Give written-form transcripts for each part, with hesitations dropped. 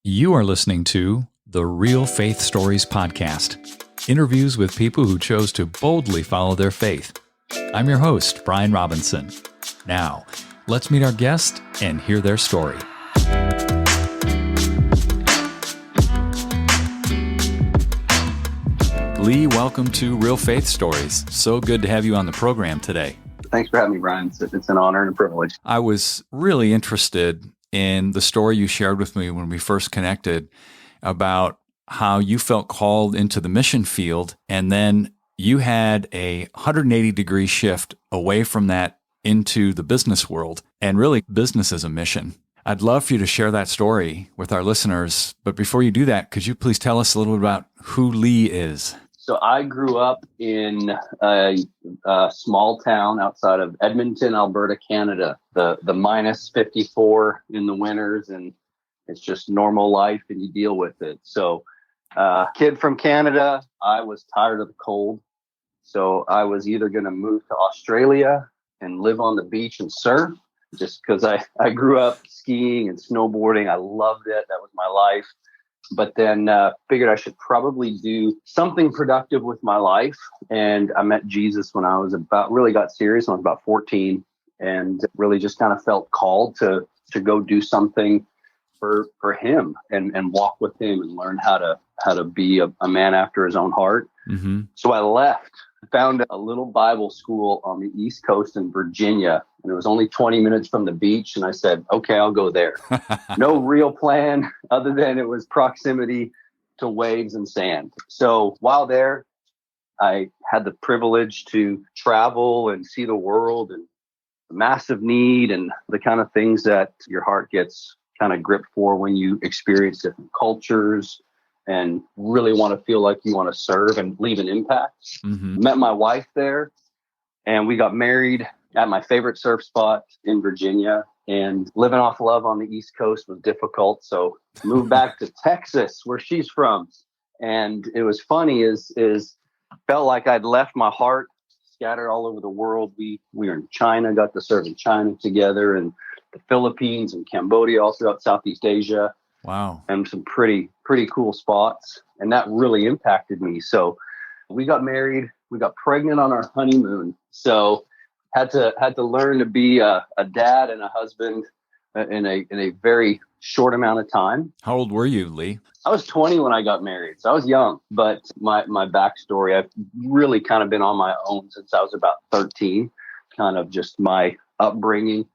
You are listening to the Real Faith Stories podcast, interviews with people who chose to boldly follow their faith. I'm your host, Brian Robinson. Now, let's meet our guest and hear their story. Leigh, welcome to Real Faith Stories. So good to have you on the program today. Thanks for having me, Brian. It's an honor and a privilege. I was really interested in the story you shared with me when we first connected about how you felt called into the mission field, and then you had a 180-degree shift away from that into the business world, and really business as a mission. I'd love for you to share that story with our listeners, but before you do that, could you please tell us a little bit about who Leigh is? So I grew up in a small town outside of Edmonton, Alberta, Canada. The minus 54 in the winters, and it's just normal life, and you deal with it. So, kid from Canada, I was tired of the cold. So I was either going to move to Australia and live on the beach and surf, just because I grew up skiing and snowboarding. I loved it. That was my life. But then figured I should probably do something productive with my life. And I met Jesus when I was really got serious when I was about 14, and really just kind of felt called to go do something for him and walk with him and learn how to be a man after his own heart. Mm-hmm. So I left, found a little Bible school on the East Coast in Virginia, and it was only 20 minutes from the beach. And I said, okay, I'll go there. No real plan other than it was proximity to waves and sand. So while there, I had the privilege to travel and see the world and massive need and the kind of things that your heart gets kind of gripped for when you experience different cultures and really want to feel like you want to serve and leave an impact. Mm-hmm. Met my wife there, and we got married at my favorite surf spot in Virginia. And living off love on the East Coast was difficult, so moved back to Texas, where she's from. And it was funny, is felt like I'd left my heart scattered all over the world. We were in China, got to serve in China together, and the Philippines and Cambodia, all throughout Southeast Asia. Wow. And some pretty cool spots. And that really impacted me. So we got married, we got pregnant on our honeymoon. So had to learn to be a dad and a husband in a very short amount of time. How old were you, Leigh? I was 20 when I got married. So I was young, but my backstory, I've really kind of been on my own since I was about 13. Kind of just my upbringing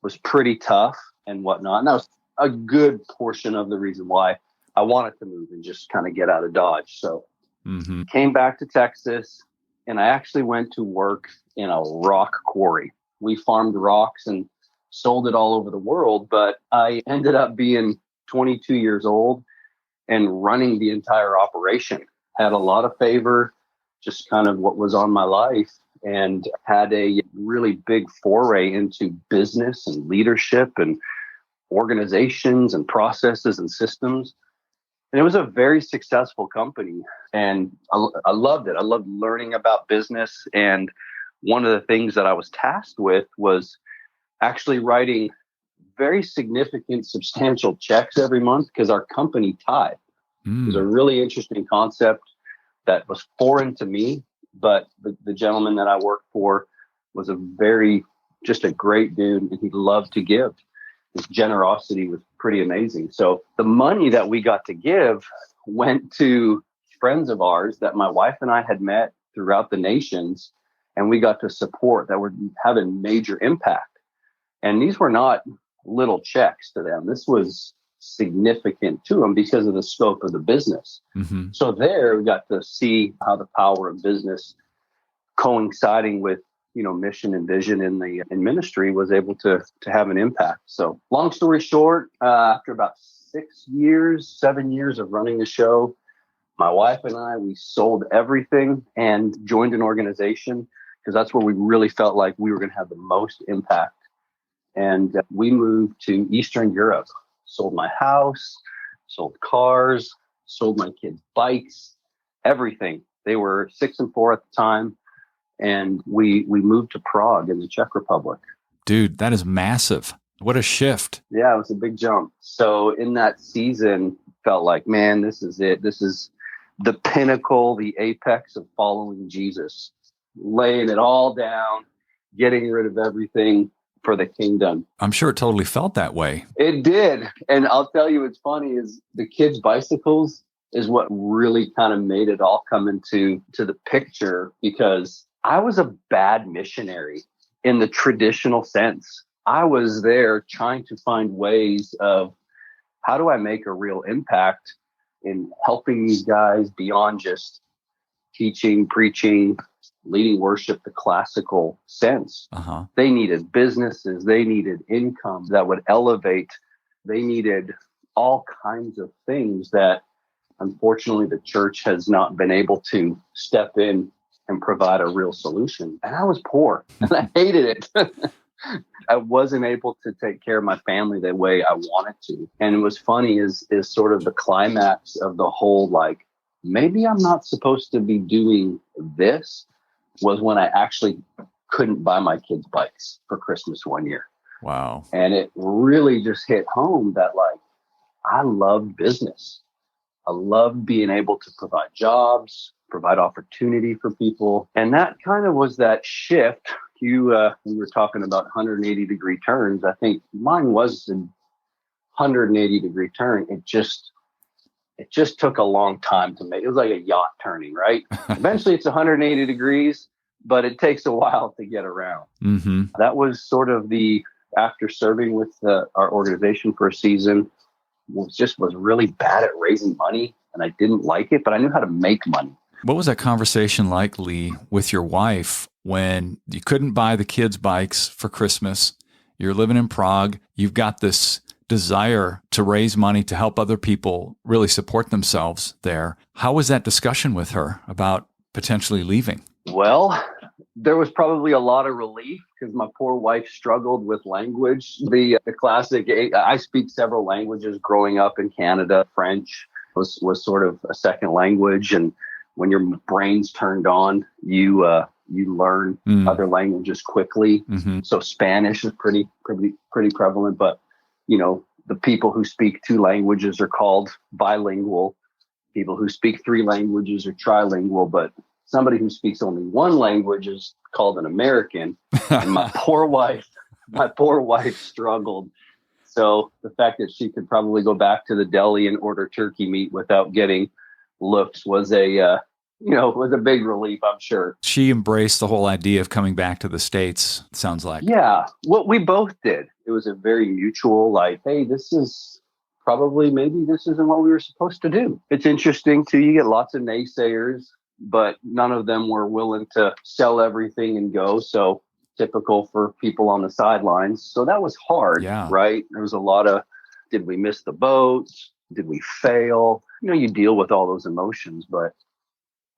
was pretty tough and whatnot. And that was a good portion of the reason why I wanted to move and just kind of get out of Dodge. So Came back to Texas, and I actually went to work in a rock quarry. We farmed rocks and sold it all over the world, but I ended up being 22 years old and running the entire operation. Had a lot of favor, just kind of what was on my life, and had a really big foray into business and leadership and organizations and processes and systems. And it was a very successful company, and I loved it. I loved learning about business. And one of the things that I was tasked with was actually writing very significant, substantial checks every month because our company tithed. It was a really interesting concept that was foreign to me, but the gentleman that I worked for was just a great dude, and he loved to give. His generosity was pretty amazing. So the money that we got to give went to friends of ours that my wife and I had met throughout the nations, and we got to support that were having major impact. And these were not little checks to them. This was significant to them because of the scope of the business. Mm-hmm. So there we got to see how the power of business coinciding with mission and vision in ministry was able to have an impact. So long story short, after about 7 years of running the show, my wife and I, we sold everything and joined an organization because that's where we really felt like we were going to have the most impact. And we moved to Eastern Europe, sold my house, sold cars, sold my kids' bikes, everything. They were 6 and 4 at the time. And we moved to Prague in the Czech Republic. Dude, that is massive. What a shift. Yeah, it was a big jump. So in that season, felt like, man, this is it. This is the pinnacle, the apex of following Jesus, laying it all down, getting rid of everything for the kingdom. I'm sure it totally felt that way. It did. And I'll tell you what's funny is the kids' bicycles is what really kind of made it all come into the picture, because I was a bad missionary in the traditional sense. I was there trying to find ways of how do I make a real impact in helping these guys beyond just teaching, preaching, leading worship, the classical sense. They needed businesses. They needed income that would elevate. They needed all kinds of things that, unfortunately, the church has not been able to step in and provide a real solution. And I was poor and I hated it. I wasn't able to take care of my family the way I wanted to. And it was funny is sort of the climax of the whole, like, maybe I'm not supposed to be doing this, was when I actually couldn't buy my kids bikes for Christmas one year. Wow. And it really just hit home that, like, I loved business. I loved being able to provide jobs, provide opportunity for people. And that kind of was that shift. We were talking about 180-degree turns. I think mine was a 180-degree turn. It just took a long time to make. It was like a yacht turning, right? Eventually it's 180 degrees, but it takes a while to get around. Mm-hmm. That was sort of after serving with our organization for a season, was really bad at raising money, and I didn't like it, but I knew how to make money. What was that conversation like, Leigh, with your wife when you couldn't buy the kids bikes for Christmas? You're living in Prague. You've got this desire to raise money to help other people really support themselves there. How was that discussion with her about potentially leaving? Well, there was probably a lot of relief because my poor wife struggled with language. The classic, I speak several languages growing up in Canada. French was sort of a second language. And when your brain's turned on, you learn other languages quickly. Mm-hmm. So Spanish is pretty prevalent, but the people who speak two languages are called bilingual. People who speak three languages are trilingual, but somebody who speaks only one language is called an American. And my poor wife struggled. So the fact that she could probably go back to the deli and order turkey meat without getting looks was a big relief, I'm sure. She embraced the whole idea of coming back to the States, it sounds like. Yeah, what we both did. It was a very mutual, like, hey, maybe this isn't what we were supposed to do. It's interesting, too. You get lots of naysayers, but none of them were willing to sell everything and go. So typical for people on the sidelines. So that was hard, right? There was a lot of, did we miss the boat? Did we fail? You deal with all those emotions, but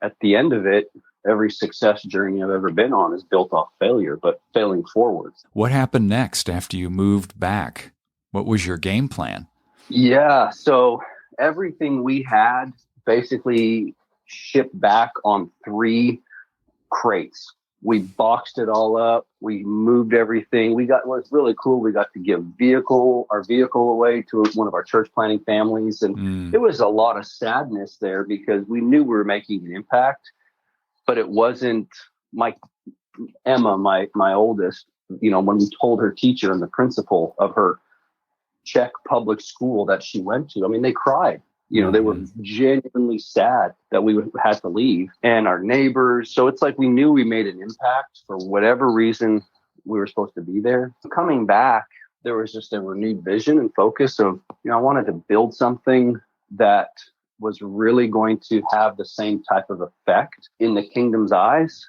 at the end of it, every success journey I've ever been on is built off failure, but failing forward. What happened next after you moved back? What was your game plan? Yeah, so everything we had basically shipped back on 3 crates. We boxed it all up. We moved everything. What was really cool, we got to give our vehicle away to one of our church planting families. And It was a lot of sadness there because we knew we were making an impact, but it wasn't Emma, my oldest, when we told her teacher and the principal of her Czech public school that she went to, they cried. They were genuinely sad that we had to leave, and our neighbors. So it's like we knew we made an impact for whatever reason we were supposed to be there. Coming back, there was just a renewed vision and focus of, I wanted to build something that was really going to have the same type of effect in the kingdom's eyes,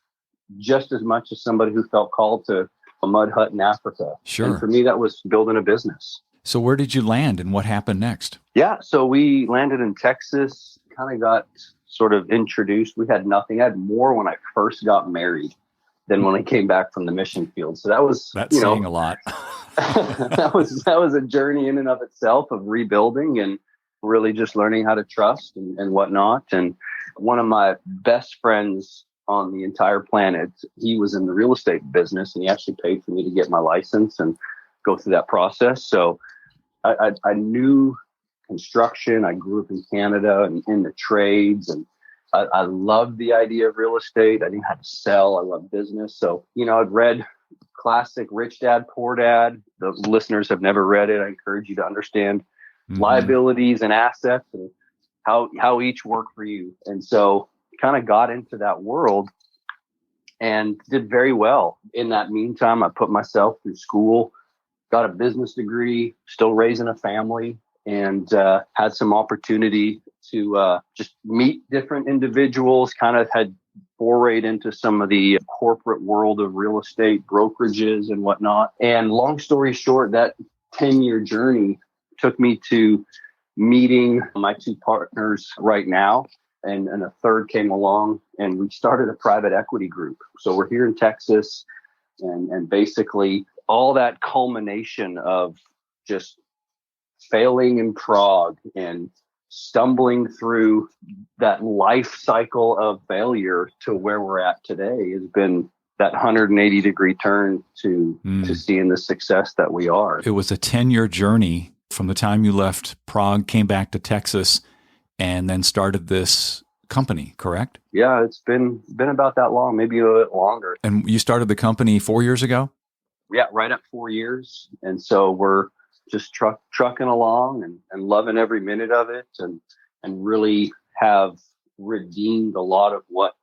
just as much as somebody who felt called to a mud hut in Africa. Sure. And for me, that was building a business. So where did you land and what happened next? Yeah, so we landed in Texas, kind of got sort of introduced. We had nothing. I had more when I first got married than when I came back from the mission field. So that's saying a lot. that was a journey in and of itself of rebuilding and really just learning how to trust and whatnot. And one of my best friends on the entire planet, he was in the real estate business, and he actually paid for me to get my license. And go through that process. So I knew construction. I grew up in Canada and in the trades, and I loved the idea of real estate. I knew how to sell. I love business. So, I'd read classic Rich Dad, Poor Dad. The listeners have never read it. I encourage you to understand liabilities and assets and how each work for you. And so kind of got into that world and did very well. In that meantime, I put myself through school, got a business degree, still raising a family, and had some opportunity to just meet different individuals, kind of had forayed into some of the corporate world of real estate brokerages and whatnot. And long story short, that 10-year journey took me to meeting my two partners right now. And a third came along, and we started a private equity group. So we're here in Texas, and basically all that culmination of just failing in Prague and stumbling through that life cycle of failure to where we're at today has been that 180-degree turn to seeing the success that we are. It was a 10-year journey from the time you left Prague, came back to Texas, and then started this company, correct? Yeah, it's been about that long, maybe a little bit longer. And you started the company 4 years ago? Yeah, right at 4 years. And so we're just trucking along and loving every minute of it, and really have redeemed a lot of what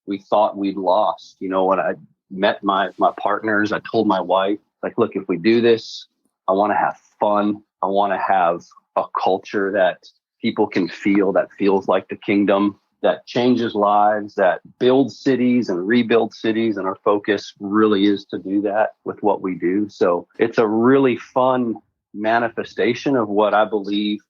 we thought we'd lost. When I met my partners, I told my wife, like, look, if we do this, I want to have fun. I want to have a culture that people can feel, that feels like the kingdom, that changes lives, that builds cities and rebuilds cities. And our focus really is to do that with what we do. So it's a really fun manifestation of what I believe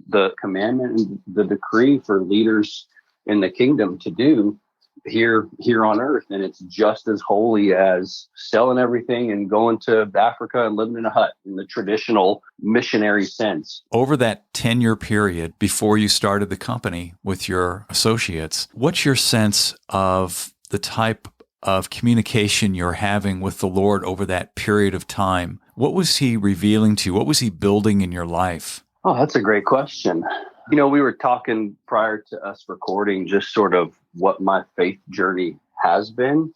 the commandment and the decree for leaders in the kingdom to do here on earth. And it's just as holy as selling everything and going to Africa and living in a hut in the traditional missionary sense. Over that 10-year period before you started the company with your associates, what's your sense of the type of communication you're having with the Lord over that period of time? What was he revealing to you? What was he building in your life? Oh, that's a great question. We were talking prior to us recording just sort of what my faith journey has been.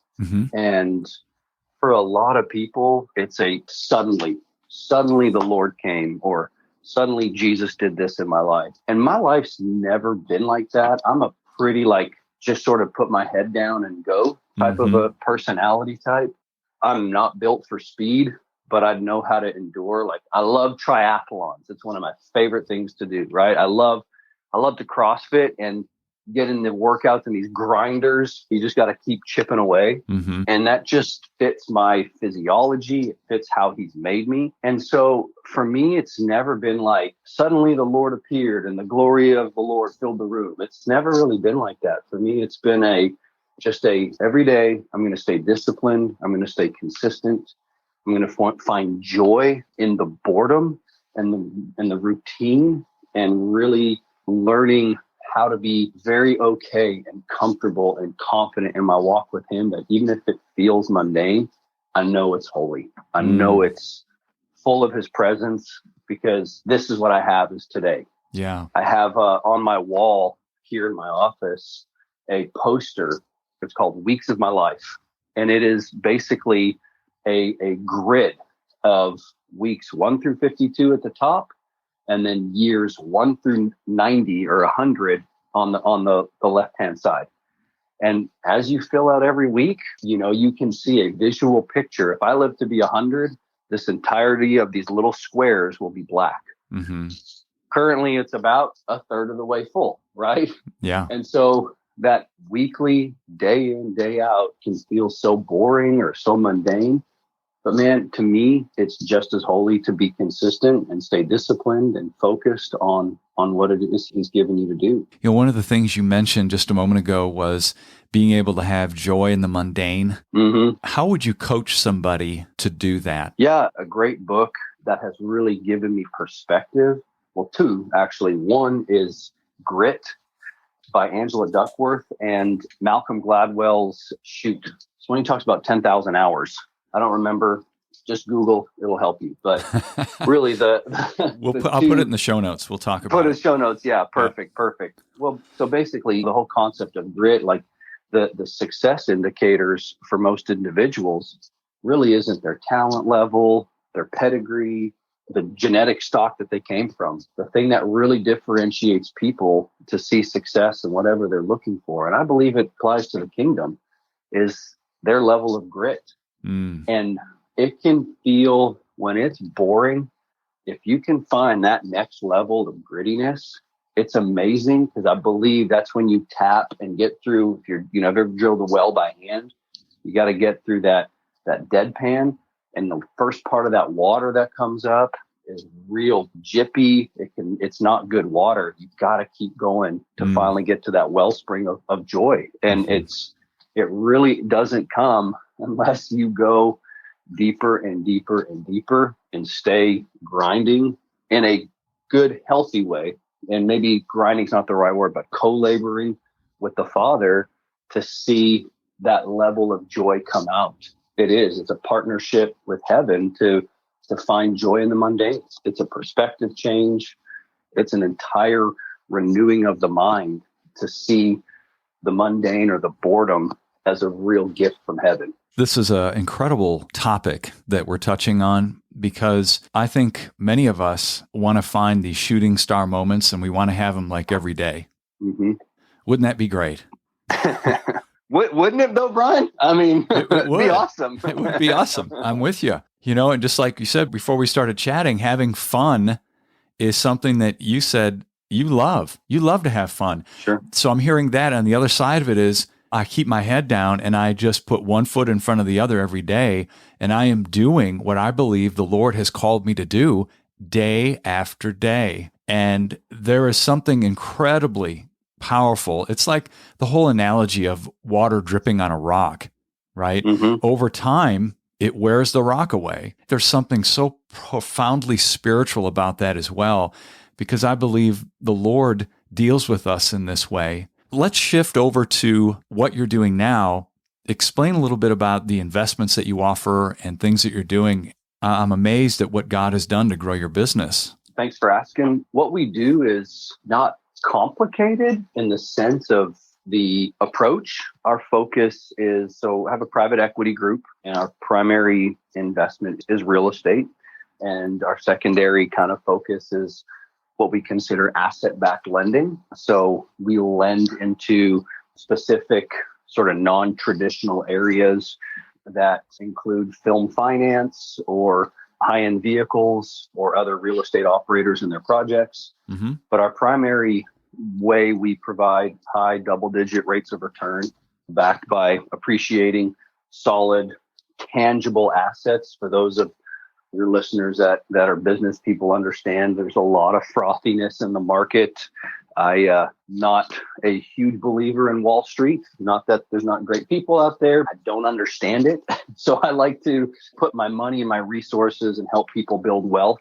And for a lot of people, it's a suddenly the Lord came, or suddenly Jesus did this in my life. And my life's never been like that. I'm a pretty just sort of put my head down and go type of a personality type. I'm not built for speed, but I know how to endure. I love triathlons. It's one of my favorite things to do, right? I love to CrossFit and get in the workouts and these grinders. You just got to keep chipping away. And that just fits my physiology. It fits how he's made me. And so for me, it's never been suddenly the Lord appeared and the glory of the Lord filled the room. It's never really been like that. For me, it's been every day, I'm going to stay disciplined. I'm going to stay consistent. I'm going to find joy in the boredom and the routine, and really learning how to be very okay and comfortable and confident in my walk with him, that even if it feels mundane, I know it's holy. I know it's full of his presence, because this is what I have is today. Yeah. I have on my wall here in my office a poster. It's called Weeks of My Life. And it is basically a grid of weeks 1 through 52 at the top, and then years 1 through 90 or 100 on the left-hand side. And as you fill out every week, you can see a visual picture. If I live to be 100, this entirety of these little squares will be black. Currently, it's about a third of the way full, right? Yeah. And so that weekly, day in, day out can feel so boring or so mundane. But man, to me, it's just as holy to be consistent and stay disciplined and focused on what it is he's given you to do. One of the things you mentioned just a moment ago was being able to have joy in the mundane. How would you coach somebody to do that? Yeah, a great book that has really given me perspective. Well, two, actually. One is Grit by Angela Duckworth, and Malcolm Gladwell's Shoot. So when he talks about 10,000 hours, I don't remember just Google, it'll help you. But really I'll put it in the show notes. We'll talk about it. Put in show notes. Yeah. Perfect. Well, so basically the whole concept of grit, like the success indicators for most individuals really isn't their talent level, their pedigree, the genetic stock that they came from. The thing that really differentiates people to see success in whatever they're looking for, and I believe it applies to the kingdom, is their level of grit. And it can feel, when it's boring, if you can find that next level of grittiness, it's amazing, because I believe that's when you tap and get through. If you're, ever drilled a well by hand, you got to get through that deadpan, and the first part of that water that comes up is real jippy. It's not good water. You've got to keep going to finally get to that wellspring of joy. And it really doesn't come unless you go deeper and deeper and deeper and stay grinding in a good, healthy way. And maybe grinding's not the right word, but co-laboring with the Father to see that level of joy come out. It's a partnership with heaven to find joy in the mundane. It's a perspective change. It's an entire renewing of the mind to see the mundane or the boredom as a real gift from heaven. This is an incredible topic that we're touching on, because I think many of us want to find these shooting star moments, and we want to have them like every day. Mm-hmm. Wouldn't that be great? Wouldn't it though, Brian? I mean, it would be awesome. It would be awesome. I'm with you. And just like you said before we started chatting, having fun is something that you said you love. You love to have fun. Sure. So I'm hearing that. On the other side of it is, I keep my head down and I just put one foot in front of the other every day. And I am doing what I believe the Lord has called me to do day after day. And there is something incredibly powerful. It's like the whole analogy of water dripping on a rock, right? Mm-hmm. Over time, it wears the rock away. There's something so profoundly spiritual about that as well, because I believe the Lord deals with us in this way. Let's shift over to what you're doing now. Explain a little bit about the investments that you offer and things that you're doing. I'm amazed at what God has done to grow your business. Thanks for asking. What we do is not complicated in the sense of the approach. Our focus is, so I have a private equity group, and our primary investment is real estate. And our secondary kind of focus is what we consider asset-backed lending. So we lend into specific sort of non-traditional areas that include film finance or high-end vehicles or other real estate operators in their projects. Mm-hmm. But our primary way we provide high double-digit rates of return backed by appreciating solid, tangible assets. For those of your listeners that are business people, understand there's a lot of frothiness in the market. Not a huge believer in Wall Street. Not that there's not great people out there. I don't understand it. So I like to put my money and my resources and help people build wealth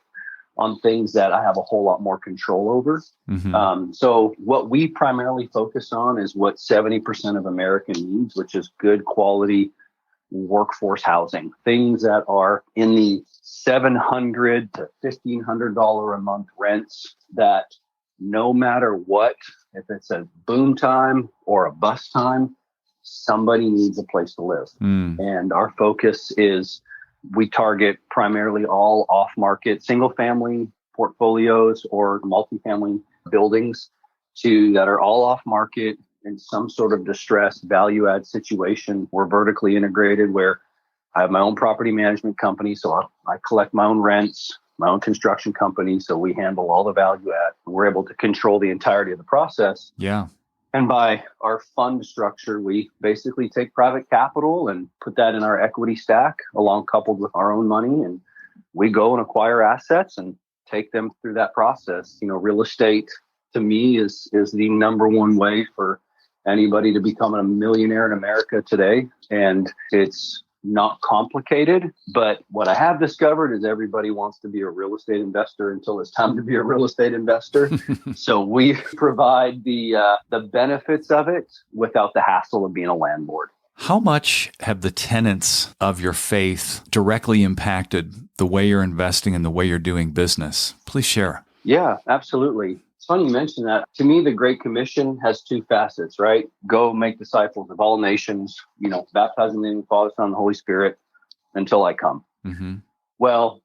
on things that I have a whole lot more control over. Mm-hmm. So what we primarily focus on is what 70% of America needs, which is good quality workforce housing. Things that are in the $700 to $1,500 a month rents that no matter what, if it's a boom time or a bust time, somebody needs a place to live. And our focus is we target primarily all off-market single-family portfolios or multifamily buildings that are all off-market in some sort of distressed value-add situation. We're vertically integrated where I have my own property management company, so I collect my own rents, my own construction company, so we handle all the value add. We're able to control the entirety of the process. Yeah. And by our fund structure, we basically take private capital and put that in our equity stack along coupled with our own money. And we go and acquire assets and take them through that process. Real estate to me is the number one way for anybody to become a millionaire in America today. And it's not complicated, but what I have discovered is everybody wants to be a real estate investor until it's time to be a real estate investor. So we provide the benefits of it without the hassle of being a landlord. How much have the tenets of your faith directly impacted the way you're investing and the way you're doing business? Please share. Yeah, absolutely. It's funny you mention that. To me, the Great Commission has two facets, right? Go make disciples of all nations, baptize in the name of the Father, Son, and the Holy Spirit until I come. Mm-hmm. Well,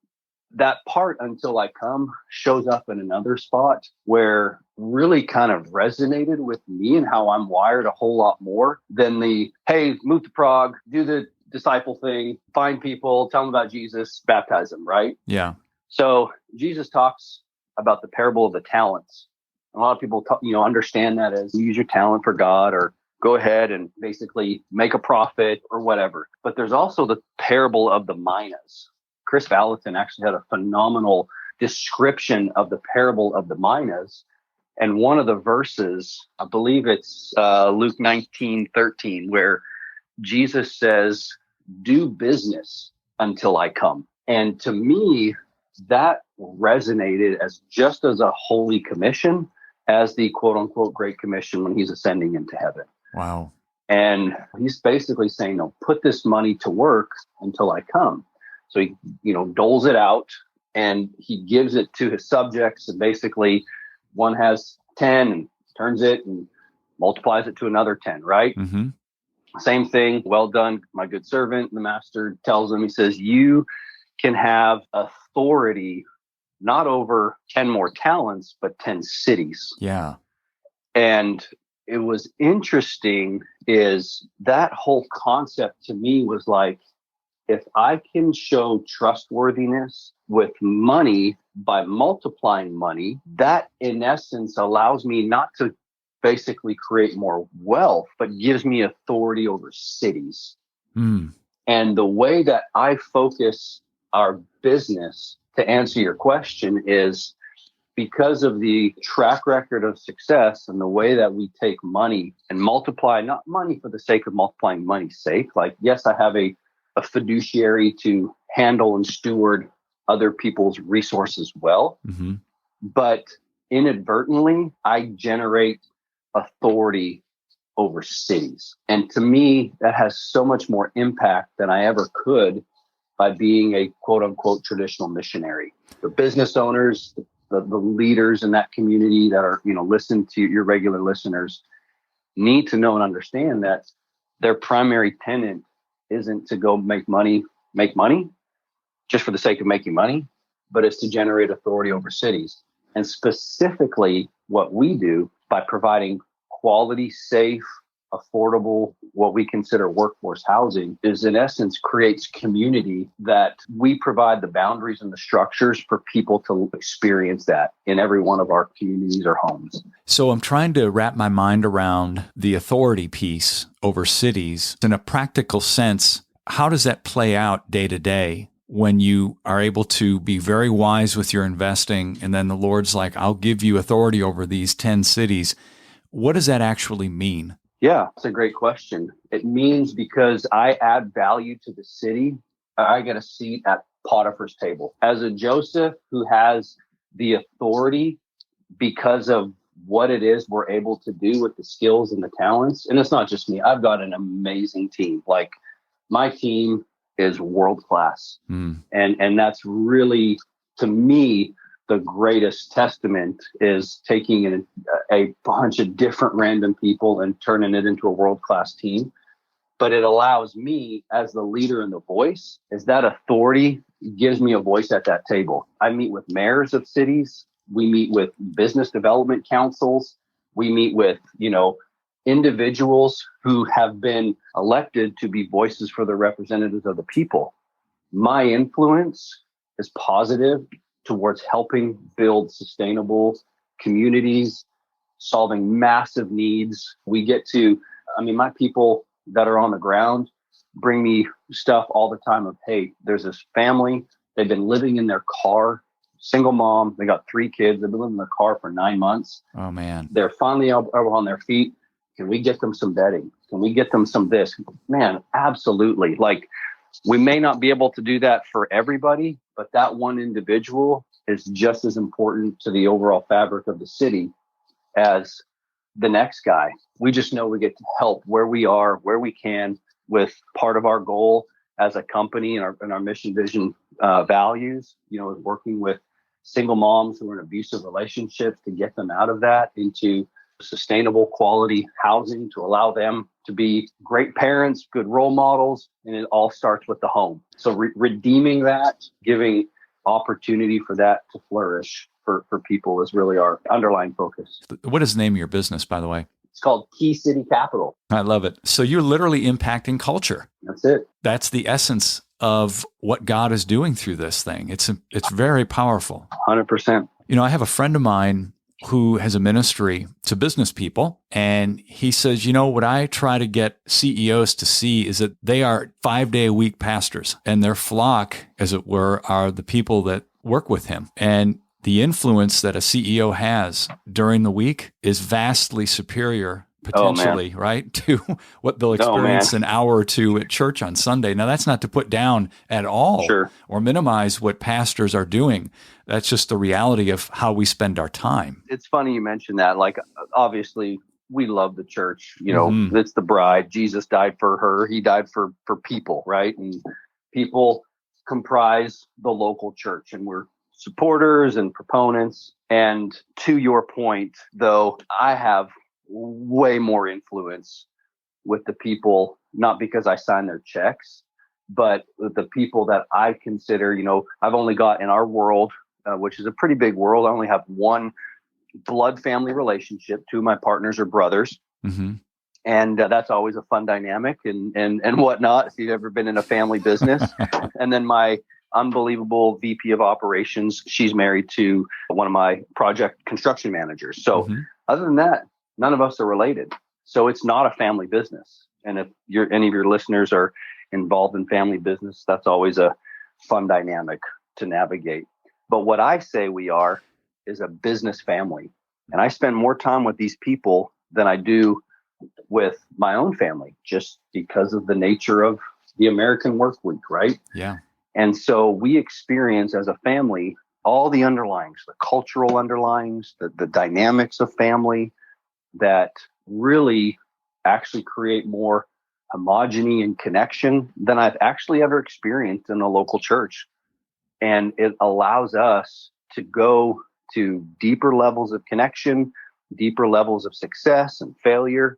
that part until I come shows up in another spot where really kind of resonated with me and how I'm wired a whole lot more than the, hey, move to Prague, do the disciple thing, find people, tell them about Jesus, baptize them, right? Yeah. So Jesus talks about the parable of the talents. A lot of people, understand that as use your talent for God or go ahead and basically make a profit or whatever. But there's also the parable of the minas. Chris Valentin actually had a phenomenal description of the parable of the minas. And one of the verses, I believe it's Luke 19:13, where Jesus says, do business until I come. And to me, that resonated as just as a holy commission as the quote unquote Great Commission when he's ascending into heaven. Wow. And he's basically saying, no, put this money to work until I come. So he, doles it out and he gives it to his subjects. And basically one has 10 and turns it and multiplies it to another 10, right? Mm-hmm. Same thing. Well done, my good servant. The master tells him, he says, you can have authority not over 10 more talents, but 10 cities. Yeah. And it was interesting is that whole concept to me was like, if I can show trustworthiness with money by multiplying money, that in essence allows me not to basically create more wealth, but gives me authority over cities. Mm. And the way that I focus our business, to answer your question, is because of the track record of success and the way that we take money and multiply, not money for the sake of multiplying money's sake. Like, yes, I have a fiduciary to handle and steward other people's resources well, Mm-hmm. but inadvertently, I generate authority over cities. And to me, that has so much more impact than I ever could by being a quote unquote traditional missionary. The business owners, the leaders in that community that are, listen to your regular listeners need to know and understand that their primary tenant isn't to go make money just for the sake of making money, but it's to generate authority over cities. And specifically what we do by providing quality, safe, affordable, what we consider workforce housing is in essence creates community that we provide the boundaries and the structures for people to experience that in every one of our communities or homes. So I'm trying to wrap my mind around the authority piece over cities. In a practical sense, how does that play out day to day when you are able to be very wise with your investing and then the Lord's like, I'll give you authority over these 10 cities? What does that actually mean? Yeah, it's a great question. It means because I add value to the city, I get a seat at Potiphar's table. As a Joseph who has the authority because of what it is we're able to do with the skills and the talents. And it's not just me. I've got an amazing team. Like my team is world class. And that's really, to me, the greatest testament is taking a bunch of different random people and turning it into a world-class team. But it allows me as the leader and the voice, is that authority gives me a voice at that table. I meet with mayors of cities. We meet with business development councils. We meet with, individuals who have been elected to be voices for the representatives of the people. My influence is positive towards helping build sustainable communities, solving massive needs. We get to, my people that are on the ground bring me stuff all the time of, hey, there's this family, they've been living in their car, single mom, they got 3 kids, they've been living in their car for 9 months. Oh man. They're finally on their feet. Can we get them some bedding? Can we get them some this? Man, absolutely. Like, we may not be able to do that for everybody, but that one individual is just as important to the overall fabric of the city as the next guy. We just know we get to help where we are, where we can, with part of our goal as a company and our mission vision values, is working with single moms who are in abusive relationships to get them out of that into sustainable quality housing to allow them to be great parents, good role models. And it all starts with the home. So redeeming that, giving opportunity for that to flourish for people is really our underlying focus. What is the name of your business, by the way? It's called Key City Capital. I love it. So you're literally impacting culture. That's it. That's the essence of what God is doing through this thing. It's very powerful. 100%. I have a friend of mine who has a ministry to business people, and he says, what I try to get CEOs to see is that they are 5-day-a-week pastors, and their flock, as it were, are the people that work with him. And the influence that a CEO has during the week is vastly superior, potentially, right, to what they'll experience an hour or two at church on Sunday. Now, that's not to put down at all or minimize what pastors are doing. That's just the reality of how we spend our time. It's funny you mentioned that. Like, obviously, we love the church. It's the bride. Jesus died for her. He died for people, right? And people comprise the local church, and we're supporters and proponents. And to your point, though, I have way more influence with the people, not because I sign their checks, but with the people that I consider, I've only got in our world, which is a pretty big world. I only have one blood family relationship. Two of my partners are brothers. Mm-hmm. And that's always a fun dynamic and whatnot, if you've ever been in a family business. And then my unbelievable VP of operations, she's married to one of my project construction managers. So other than that, none of us are related. So it's not a family business. And if any of your listeners are involved in family business, that's always a fun dynamic to navigate. But what I say we are is a business family. And I spend more time with these people than I do with my own family, just because of the nature of the American work week, right? Yeah. And so we experience as a family all the underlyings, the cultural underlyings, the dynamics of family that really actually create more homogeny and connection than I've actually ever experienced in a local church. And it allows us to go to deeper levels of connection, deeper levels of success and failure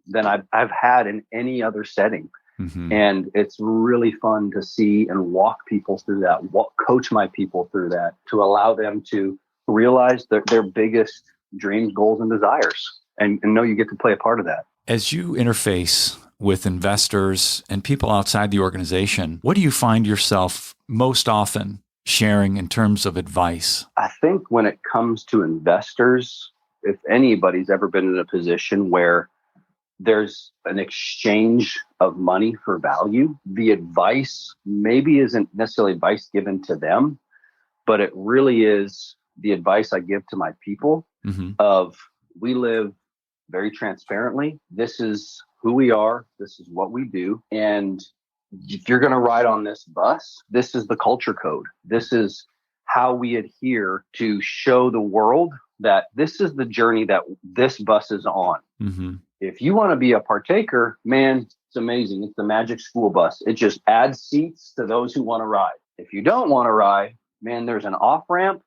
than I've had in any other setting. Mm-hmm. And it's really fun to see and walk people through that, coach my people through that, to allow them to realize their biggest dreams, goals, and desires, and know you get to play a part of that. As you interface with investors and people outside the organization, what do you find yourself most often sharing in terms of advice? I think when it comes to investors, if anybody's ever been in a position where there's an exchange of money for value, the advice maybe isn't necessarily advice given to them, but it really is the advice I give to my people of, we live very transparently. This is who we are. This is what we do. And if you're going to ride on this bus, this is the culture code. This is how we adhere to show the world that this is the journey that this bus is on. Mm-hmm. If you want to be a partaker, man, it's amazing. It's the magic school bus. It just adds seats to those who want to ride. If you don't want to ride, man, there's an off-ramp,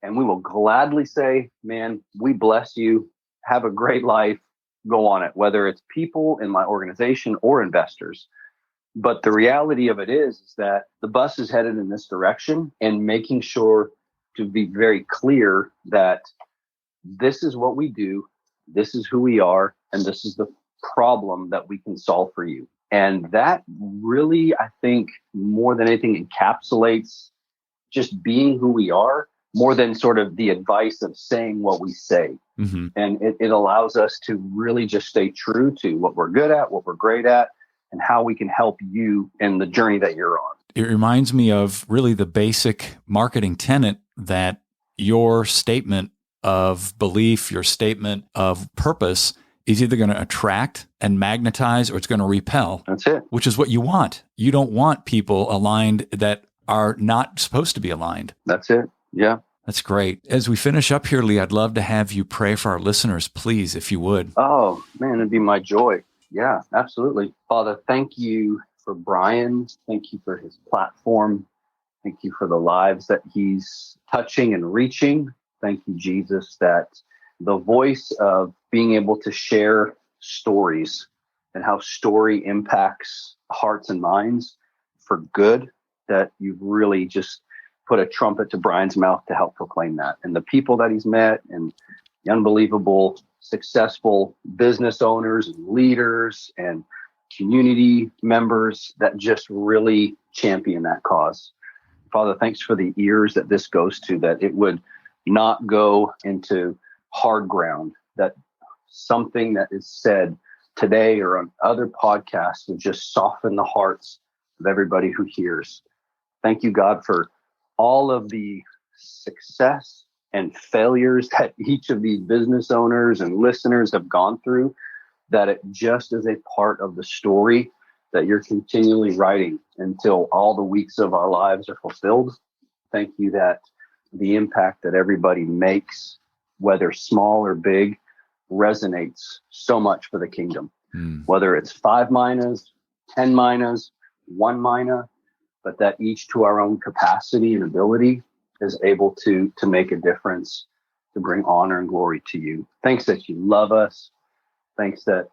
and we will gladly say, man, we bless you. Have a great life. Go on it, whether it's people in my organization or investors. But the reality of it is that the bus is headed in this direction, and making sure to be very clear that this is what we do, this is who we are, and this is the problem that we can solve for you. And that really, I think, more than anything, encapsulates just being who we are, more than sort of the advice of saying what we say. Mm-hmm. And it allows us to really just stay true to what we're good at, what we're great at, and how we can help you in the journey that you're on. It reminds me of really the basic marketing tenet that your statement of belief, your statement of purpose is either going to attract and magnetize or it's going to repel. That's it. Which is what you want. You don't want people aligned that are not supposed to be aligned. That's it. Yeah. That's great. As we finish up here, Leigh, I'd love to have you pray for our listeners, please, if you would. Oh, man, it'd be my joy. Yeah, absolutely. Father, thank you for Brian. Thank you for his platform. Thank you for the lives that he's touching and reaching. Thank you, Jesus, that the voice of being able to share stories and how story impacts hearts and minds for good, that you've really just put a trumpet to Brian's mouth to help proclaim that. And the people that he's met and the unbelievable, successful business owners and leaders and community members that just really champion that cause. Father, thanks for the ears that this goes to, that it would not go into hard ground, that something that is said today or on other podcasts would just soften the hearts of everybody who hears. Thank you, God, for all of the success and failures that each of these business owners and listeners have gone through, that it just is a part of the story that you're continually writing until all the weeks of our lives are fulfilled. Thank you that the impact that everybody makes, whether small or big, resonates so much for the kingdom. Whether it's 5 minas, 10 minas, 1 mina, but that each to our own capacity and ability is able to make a difference, to bring honor and glory to you. Thanks that you love us. Thanks that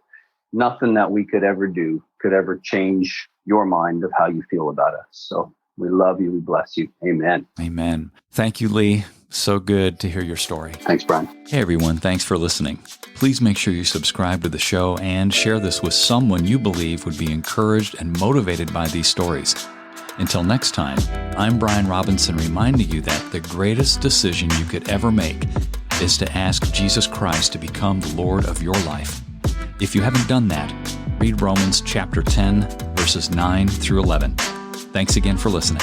nothing that we could ever do could ever change your mind of how you feel about us. So we love you. We bless you. Amen. Amen. Thank you, Leigh. So good to hear your story. Thanks, Brian. Hey, everyone. Thanks for listening. Please make sure you subscribe to the show and share this with someone you believe would be encouraged and motivated by these stories. Until next time, I'm Brian Robinson, reminding you that the greatest decision you could ever make is to ask Jesus Christ to become the Lord of your life. If you haven't done that, read Romans chapter 10, verses 9 through 11. Thanks again for listening.